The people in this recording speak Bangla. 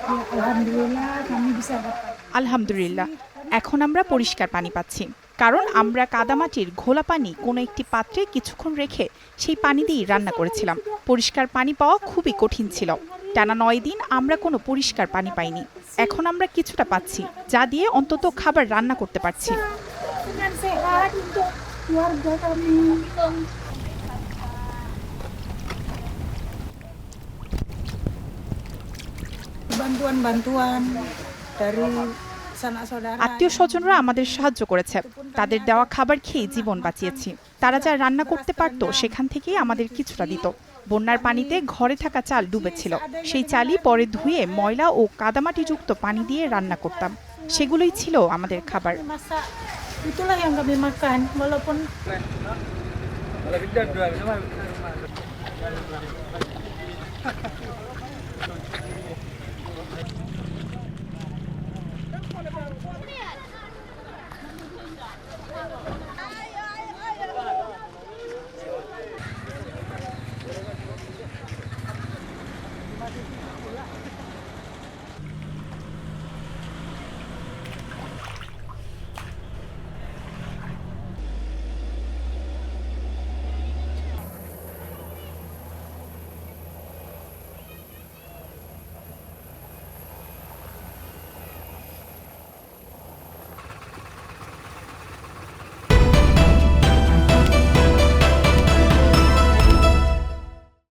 Ya, alhamdulillah kami bisa dapat. আলহামদুলিল্লাহ, এখন আমরা পরিষ্কার পানি পাচ্ছি। কারণ আমরা কাদামাটির ঘোলা পানি কোনো একটি পাত্রে কিছুক্ষণ রেখে সেই পানি দিয়েই রান্না করেছিলাম। পরিষ্কার পানি পাওয়া খুবই কঠিন ছিল। টানা ৯ দিন আমরা কোনো পরিষ্কার পানি পাইনি। এখন আমরা কিছুটা পাচ্ছি, যা দিয়ে অন্তত খাবার রান্না করতে পারছি। Dengan sehat untuk keluarga kami. Bantuan-bantuan dari sanak saudara. আত্মীয় স্বজনরা আমাদের সাহায্য করেছে। তাদের দেওয়া খাবার খেয়ে জীবন বাঁচিয়েছি। তারা যা রান্না করতে পারত সেখান থেকেই আমাদের কিছুটা দিত। বন্যার পানিতে ঘরে থাকা চাল ডুবেছিল। সেই চালই পরে ধুয়ে ময়লা ও কাদামাটিযুক্ত পানি দিয়ে রান্না করতাম। সেগুলোই ছিল আমাদের খাবার। Masak itulah yang kami makan walaupun